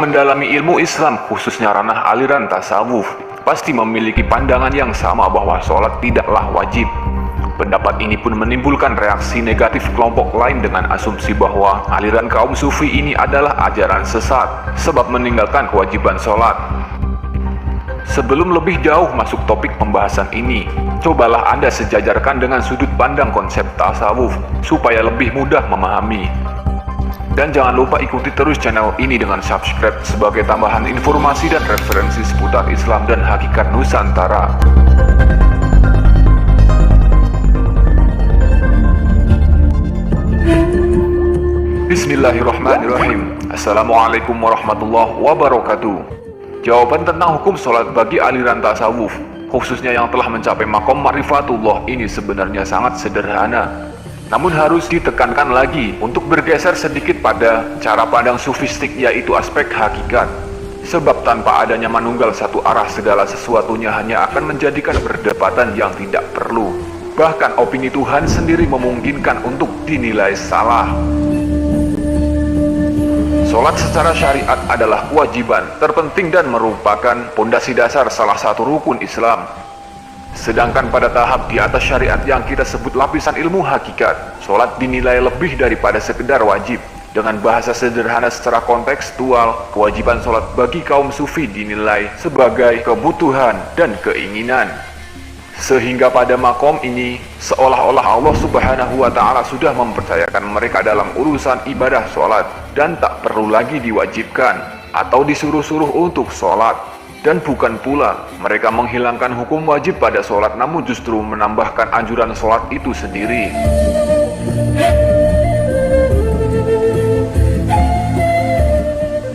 Mendalami ilmu Islam, khususnya ranah aliran tasawuf, pasti memiliki pandangan yang sama bahwa sholat tidaklah wajib. Pendapat ini pun menimbulkan reaksi negatif kelompok lain dengan asumsi bahwa aliran kaum sufi ini adalah ajaran sesat, sebab meninggalkan kewajiban sholat. Sebelum lebih jauh masuk topik pembahasan ini, cobalah Anda sejajarkan dengan sudut pandang konsep tasawuf, supaya lebih mudah memahami. Dan jangan lupa ikuti terus channel ini dengan subscribe sebagai tambahan informasi dan referensi seputar Islam dan hakikat Nusantara. Bismillahirrahmanirrahim. Assalamualaikum warahmatullahi wabarakatuh. Jawaban tentang hukum sholat bagi aliran tasawuf, khususnya yang telah mencapai makom ma'rifatullah, ini sebenarnya sangat sederhana. Namun harus ditekankan lagi untuk bergeser sedikit pada cara pandang sufistik, yaitu aspek hakikat. Sebab tanpa adanya manunggal satu arah, segala sesuatunya hanya akan menjadikan perdebatan yang tidak perlu. Bahkan opini Tuhan sendiri memungkinkan untuk dinilai salah. Sholat secara syariat adalah kewajiban terpenting dan merupakan pondasi dasar salah satu rukun Islam. Sedangkan pada tahap di atas syariat yang kita sebut lapisan ilmu hakikat, sholat dinilai lebih daripada sekedar wajib. Dengan bahasa sederhana secara kontekstual, kewajiban sholat bagi kaum sufi dinilai sebagai kebutuhan dan keinginan. Sehingga pada makom ini, seolah-olah Allah Subhanahu wa Ta'ala sudah mempercayakan mereka dalam urusan ibadah sholat, dan tak perlu lagi diwajibkan atau disuruh-suruh untuk sholat. Dan bukan pula mereka menghilangkan hukum wajib pada sholat, namun justru menambahkan anjuran sholat itu sendiri.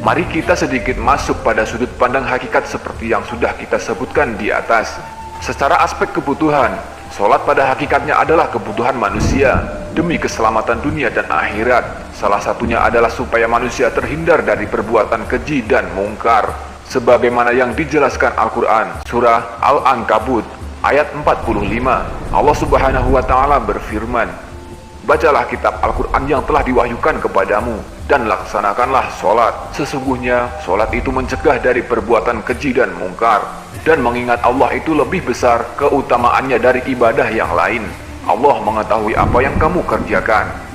Mari kita sedikit masuk pada sudut pandang hakikat seperti yang sudah kita sebutkan di atas. Secara aspek kebutuhan, sholat pada hakikatnya adalah kebutuhan manusia demi keselamatan dunia dan akhirat. Salah satunya adalah supaya manusia terhindar dari perbuatan keji dan mungkar, sebagaimana yang dijelaskan Al-Quran surah Al-Ankabut ayat 45. Allah Subhanahu wa Ta'ala berfirman, "Bacalah kitab Al-Quran yang telah diwahyukan kepadamu, dan laksanakanlah sholat. Sesungguhnya sholat itu mencegah dari perbuatan keji dan mungkar, dan mengingat Allah itu lebih besar keutamaannya dari ibadah yang lain. Allah mengetahui apa yang kamu kerjakan."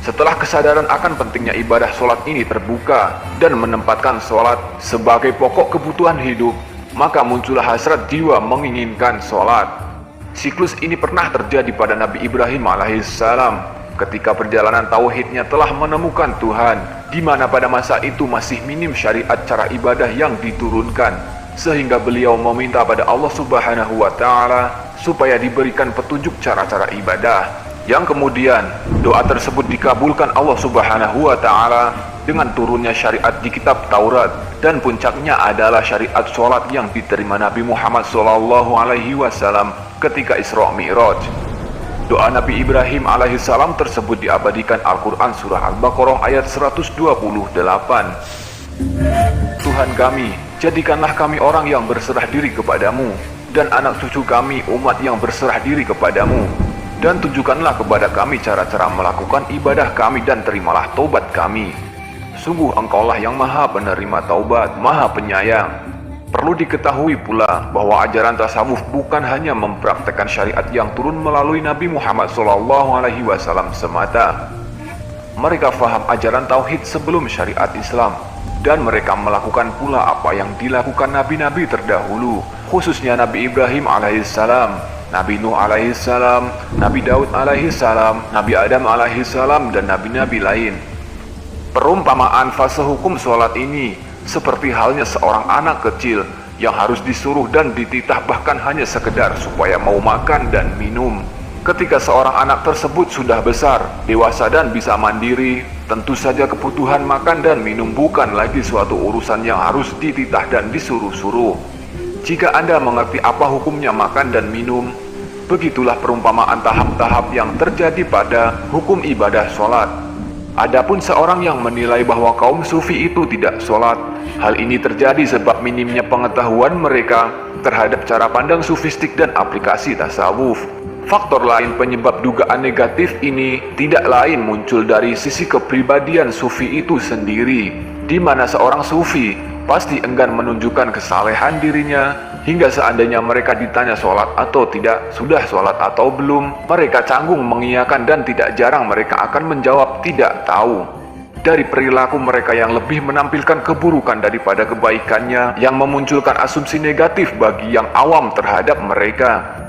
Setelah kesadaran akan pentingnya ibadah sholat ini terbuka dan menempatkan sholat sebagai pokok kebutuhan hidup, maka muncullah hasrat jiwa menginginkan sholat. Siklus ini pernah terjadi pada Nabi Ibrahim alaihissalam ketika perjalanan tauhidnya telah menemukan Tuhan, di mana pada masa itu masih minim syariat cara ibadah yang diturunkan, sehingga beliau meminta pada Allah Subhanahu wa Ta'ala supaya diberikan petunjuk cara-cara ibadah. Yang kemudian doa tersebut dikabulkan Allah Subhanahu wa Ta'ala dengan turunnya syariat di kitab Taurat, dan puncaknya adalah syariat sholat yang diterima Nabi Muhammad SAW ketika Isra Mi'raj. Doa Nabi Ibrahim alaihissalam tersebut diabadikan Al-Quran surah Al-Baqarah ayat 128. "Tuhan kami, jadikanlah kami orang yang berserah diri kepadamu, dan anak cucu kami umat yang berserah diri kepadamu. Dan tunjukkanlah kepada kami cara-cara melakukan ibadah kami, dan terimalah taubat kami. Sungguh engkaulah yang maha penerima taubat, maha penyayang." Perlu diketahui pula bahwa ajaran tasawuf bukan hanya mempraktekkan syariat yang turun melalui Nabi Muhammad SAW semata. Mereka faham ajaran tauhid sebelum syariat Islam, dan mereka melakukan pula apa yang dilakukan nabi-nabi terdahulu, khususnya Nabi Ibrahim alaihissalam, Nabi Nuh alaihissalam, Nabi Daud alaihissalam, Nabi Adam alaihissalam, dan nabi-nabi lain. Perumpamaan fase hukum sholat ini seperti halnya seorang anak kecil yang harus disuruh dan dititah bahkan hanya sekedar supaya mau makan dan minum. Ketika seorang anak tersebut sudah besar, dewasa, dan bisa mandiri, tentu saja kebutuhan makan dan minum bukan lagi suatu urusan yang harus dititah dan disuruh-suruh. Jika Anda mengerti apa hukumnya makan dan minum, begitulah perumpamaan tahap-tahap yang terjadi pada hukum ibadah sholat. Adapun seorang yang menilai bahwa kaum sufi itu tidak sholat, hal ini terjadi sebab minimnya pengetahuan mereka terhadap cara pandang sufistik dan aplikasi tasawuf. Faktor lain penyebab dugaan negatif ini tidak lain muncul dari sisi kepribadian sufi itu sendiri. di mana seorang sufi pasti enggan menunjukkan kesalehan dirinya, hingga seandainya mereka ditanya sholat atau tidak, sudah sholat atau belum, mereka canggung mengiyakan dan tidak jarang mereka akan menjawab tidak tahu. Dari perilaku mereka yang lebih menampilkan keburukan daripada kebaikannya, yang memunculkan asumsi negatif bagi yang awam terhadap mereka.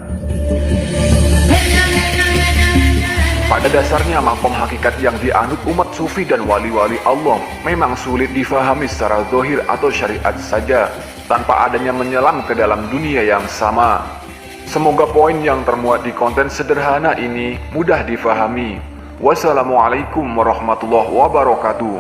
Pada dasarnya makom hakikat yang dianut umat sufi dan wali-wali Allah memang sulit difahami secara zahir atau syariat saja, tanpa adanya menyelam ke dalam dunia yang sama. Semoga poin yang termuat di konten sederhana ini mudah difahami. Wassalamualaikum warahmatullahi wabarakatuh.